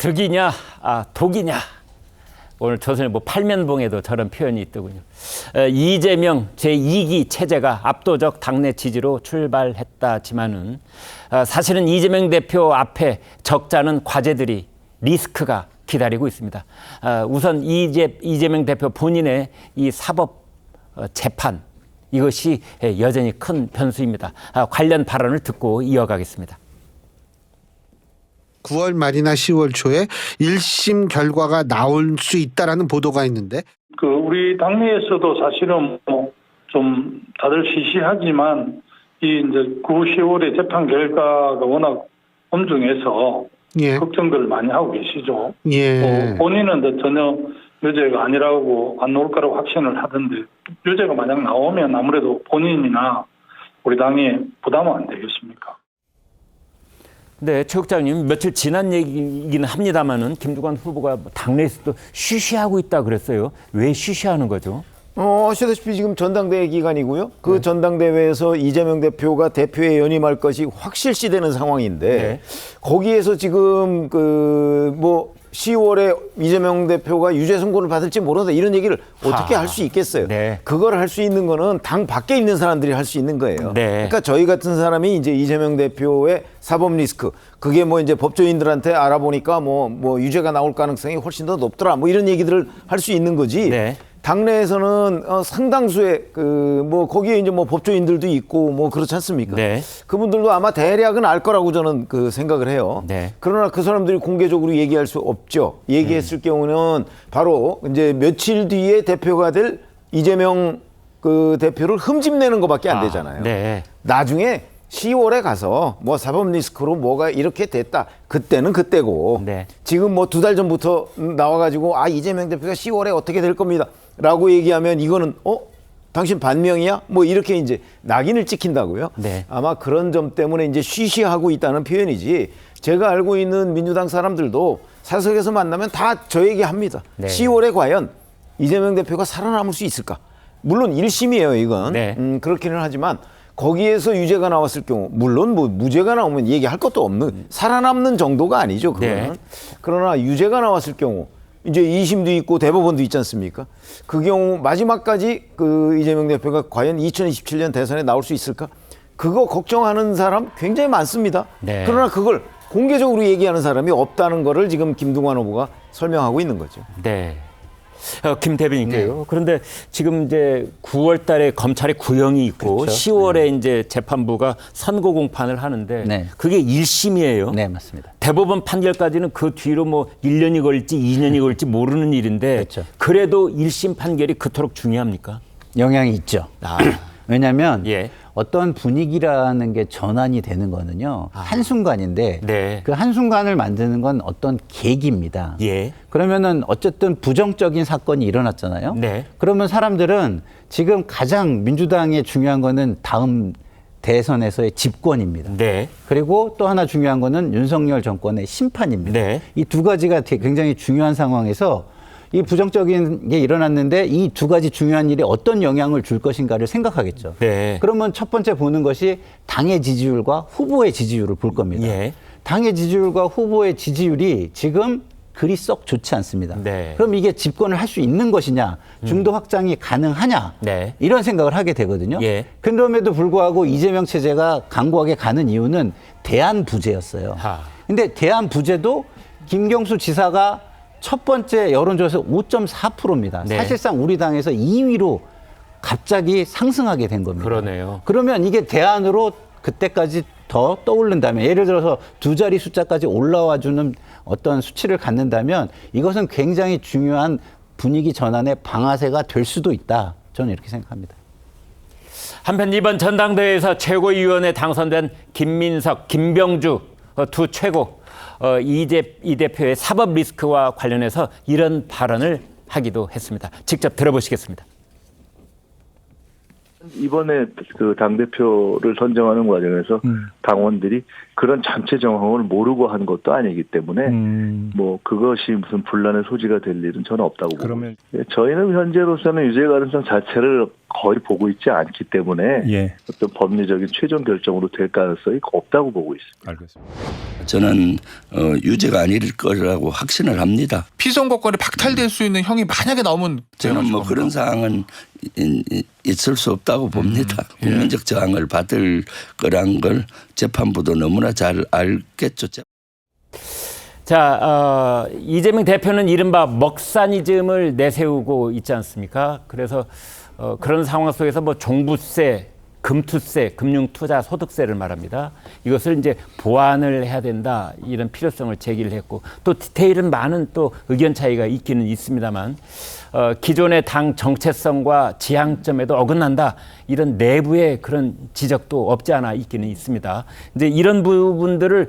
득이냐, 독이냐. 오늘 조선일보 팔면봉에도 저런 표현이 있더군요. 이재명 제2기 체제가 압도적 당내 지지로 출발했다지만은 사실은 이재명 대표 앞에 적잖은 과제들이 리스크가 기다리고 있습니다. 우선 이재명 대표 본인의 이 사법 재판 이것이 여전히 큰 변수입니다. 관련 발언을 듣고 이어가겠습니다. 9월 말이나 10월 초에 1심 결과가 나올 수 있다라는 보도가 있는데 우리 당내에서도 사실은 좀 다들 시시하지만 이 이제 9, 10월의 재판 결과가 워낙 엄중해서 예. 걱정들을 많이 하고 계시죠. 예. 본인은 전혀 유죄가 아니라고 안 나올 거라고 확신을 하던데 유죄가 만약 나오면 아무래도 본인이나 우리 당에 부담은 안 되겠습니까? 네, 최 국장님 며칠 지난 얘기긴 합니다만은 김두관 후보가 당내에서도 쉬쉬하고 있다 그랬어요. 왜 쉬쉬하는 거죠? 아시다시피 지금 전당대회 기간이고요. 그 전당대회에서 이재명 대표가 대표에 연임할 것이 확실시되는 상황인데 거기에서 지금 10월에 이재명 대표가 유죄 선고를 받을지 모른다 이런 얘기를 어떻게 할 수 있겠어요? 그걸 할 수 있는 거는 당 밖에 있는 사람들이 할 수 있는 거예요. 그러니까 저희 같은 사람이 이제 이재명 대표의 사법 리스크 그게 이제 법조인들한테 알아보니까 유죄가 나올 가능성이 훨씬 더 높더라 이런 얘기들을 할 수 있는 거지. 당내에서는 상당수의 거기에 이제 법조인들도 있고 그렇지 않습니까? 그분들도 아마 대략은 알 거라고 저는 생각을 해요. 그러나 그 사람들이 공개적으로 얘기할 수 없죠. 얘기했을 경우는 바로 이제 며칠 뒤에 대표가 될 이재명 대표를 흠집내는 것밖에 안 되잖아요. 나중에 10월에 가서 사법 리스크로 뭐가 이렇게 됐다. 그때는 그때고 지금 2달 전부터 나와가지고 이재명 대표가 10월에 어떻게 될 겁니다. 라고 얘기하면 이거는 당신 반명이야? 이렇게 이제 낙인을 찍힌다고요. 아마 그런 점 때문에 이제 쉬쉬하고 있다는 표현이지 제가 알고 있는 민주당 사람들도 사석에서 만나면 다 저 얘기합니다. 10월에 과연 이재명 대표가 살아남을 수 있을까? 물론 1심이에요 이건. 그렇기는 하지만 거기에서 유죄가 나왔을 경우 물론 무죄가 나오면 얘기할 것도 없는 살아남는 정도가 아니죠 그거는. 그러나 유죄가 나왔을 경우 이제 2심도 있고 대법원도 있지 않습니까? 그 경우 마지막까지 이재명 대표가 과연 2027년 대선에 나올 수 있을까? 그거 걱정하는 사람 굉장히 많습니다. 그러나 그걸 공개적으로 얘기하는 사람이 없다는 거를 지금 김두관 후보가 설명하고 있는 거죠. 김 대변인께요. 그런데 지금 이제 9월 달에 검찰의 구형이 있고 10월에 이제 재판부가 선고 공판을 하는데 그게 1심이에요. 네, 맞습니다. 대법원 판결까지는 그 뒤로 1년이 걸릴지 2년이 걸릴지 모르는 일인데 그래도 1심 판결이 그토록 중요합니까? 영향이 있죠. 왜냐하면 어떤 분위기라는 게 전환이 되는 거는요. 한순간인데 그 한순간을 만드는 건 어떤 계기입니다. 그러면은 어쨌든 부정적인 사건이 일어났잖아요. 그러면 사람들은 지금 가장 민주당에 중요한 거는 다음 대선에서의 집권입니다. 그리고 또 하나 중요한 거는 윤석열 정권의 심판입니다. 이 두 가지가 굉장히 중요한 상황에서 이 부정적인 게 일어났는데 이 두 가지 중요한 일이 어떤 영향을 줄 것인가를 생각하겠죠. 그러면 첫 번째 보는 것이 당의 지지율과 후보의 지지율을 볼 겁니다. 당의 지지율과 후보의 지지율이 지금 그리 썩 좋지 않습니다. 그럼 이게 집권을 할 수 있는 것이냐, 중도 확장이 가능하냐 이런 생각을 하게 되거든요. 그럼에도 불구하고 이재명 체제가 강고하게 가는 이유는 대안부재였어요. 근데 대안부재도 김경수 지사가 첫 번째 여론조사에서 5.4%입니다. 사실상 우리 당에서 2위로 갑자기 상승하게 된 겁니다. 그러면 이게 대안으로 그때까지 더 떠오른다면 예를 들어서 2자리 숫자까지 올라와주는 어떤 수치를 갖는다면 이것은 굉장히 중요한 분위기 전환의 방아쇠가 될 수도 있다. 저는 이렇게 생각합니다. 한편 이번 전당대회에서 최고위원에 당선된 김민석, 김병주 두 최고 이 대표의 사법 리스크와 관련해서 이런 발언을 하기도 했습니다. 직접 들어보시겠습니다. 이번에 당대표를 선정하는 과정에서 당원들이 그런 전체 정황을 모르고 한 것도 아니기 때문에 그것이 무슨 분란의 소지가 될 일은 저는 없다고 봅니다. 저희는 현재로서는 유죄 가능성 자체를 거의 보고 있지 않기 때문에 예. 어떤 법리적인 최종 결정으로 될 가능성이 없다고 보고 있습니다. 알겠습니다. 저는 유죄가 아닐 거라고 확신을 합니다. 피선거권이 박탈될 수 있는 형이 만약에 나오면 저는 뭐 그런 사항은 있을 수 없다고 봅니다. 국민적 저항을 받을 거란 걸 재판부도 너무나 잘 알겠죠. 자, 이재명 대표는 이른바 먹사니즘을 내세우고 있지 않습니까? 그래서 그런 상황 속에서 뭐 종부세, 금투세, 금융투자소득세를 말합니다. 이것을 이제 보완을 해야 된다, 이런 필요성을 제기를 했고, 또 디테일은 많은 또 의견 차이가 있기는 있습니다만, 기존의 당 정체성과 지향점에도 어긋난다, 이런 내부의 그런 지적도 없지 않아 있기는 있습니다. 이제 이런 부분들을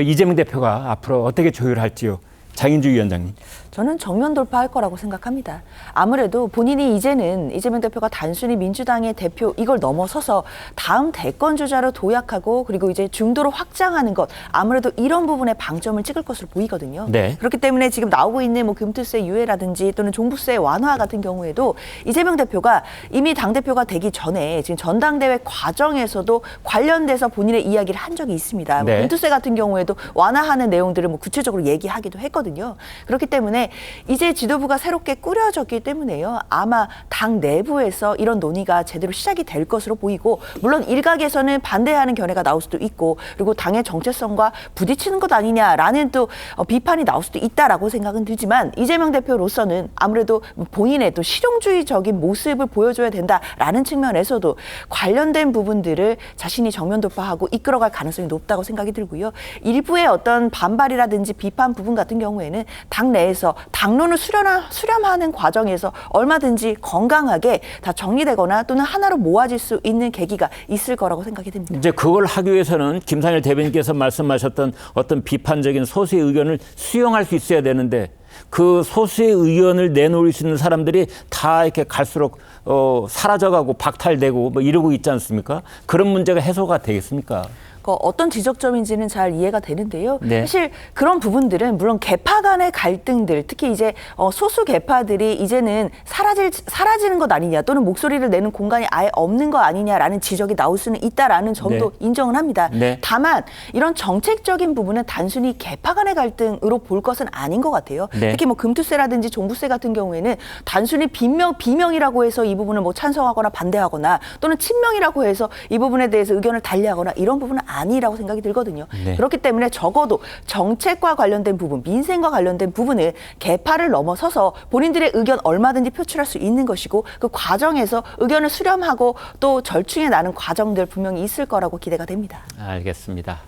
이재명 대표가 앞으로 어떻게 조율할지요. 장인주 위원장님. 저는 정면 돌파할 거라고 생각합니다. 아무래도 본인이 이제는 이재명 대표가 단순히 민주당의 대표 이걸 넘어서서 다음 대권 주자로 도약하고 그리고 이제 중도로 확장하는 것, 아무래도 이런 부분에 방점을 찍을 것으로 보이거든요. 네. 그렇기 때문에 지금 나오고 있는 뭐 금투세 유예라든지 또는 종부세 완화 같은 경우에도 이재명 대표가 이미 당대표가 되기 전에 지금 전당대회 과정에서도 관련돼서 본인의 이야기를 한 적이 있습니다. 네. 뭐 금투세 같은 경우에도 완화하는 내용들을 뭐 구체적으로 얘기하기도 했거든요. 그렇기 때문에 이제 지도부가 새롭게 꾸려졌기 때문에요. 아마 당 내부에서 이런 논의가 제대로 시작이 될 것으로 보이고, 물론 일각에서는 반대하는 견해가 나올 수도 있고, 그리고 당의 정체성과 부딪히는 것 아니냐라는 또 비판이 나올 수도 있다라고 생각은 들지만, 이재명 대표로서는 아무래도 본인의 또 실용주의적인 모습을 보여줘야 된다라는 측면에서도 관련된 부분들을 자신이 정면 돌파하고 이끌어갈 가능성이 높다고 생각이 들고요. 일부의 어떤 반발이라든지 비판 부분 같은 경우에는 당 내에서 당론을 수렴하는 과정에서 얼마든지 건강하게 다 정리되거나 또는 하나로 모아질 수 있는 계기가 있을 거라고 생각이 듭니다. 이제 그걸 하기 위해서는 김상일 대변인께서 말씀하셨던 어떤 비판적인 소수의 의견을 수용할 수 있어야 되는데, 그 소수의 의견을 내놓을 수 있는 사람들이 다 이렇게 갈수록 사라져가고 박탈되고 뭐 이러고 있지 않습니까? 그런 문제가 해소가 되겠습니까? 어떤 지적점인지는 잘 이해가 되는데요. 네. 사실 그런 부분들은 물론 계파 간의 갈등들, 특히 이제 소수 계파들이 이제는 사라지는 것 아니냐, 또는 목소리를 내는 공간이 아예 없는 것 아니냐라는 지적이 나올 수는 있다라는 점도 네. 인정을 합니다. 네. 다만 이런 정책적인 부분은 단순히 계파 간의 갈등으로 볼 것은 아닌 것 같아요. 네. 특히 뭐 금투세라든지 종부세 같은 경우에는 단순히 비명이라고 해서 이 부분을 뭐 찬성하거나 반대하거나, 또는 친명이라고 해서 이 부분에 대해서 의견을 달리하거나, 이런 부분은 아니라고 생각이 들거든요. 네. 그렇기 때문에 적어도 정책과 관련된 부분, 민생과 관련된 부분을 계파를 넘어서서 본인들의 의견 얼마든지 표출할 수 있는 것이고, 그 과정에서 의견을 수렴하고 또 절충해 나는 과정들 분명히 있을 거라고 기대가 됩니다. 알겠습니다.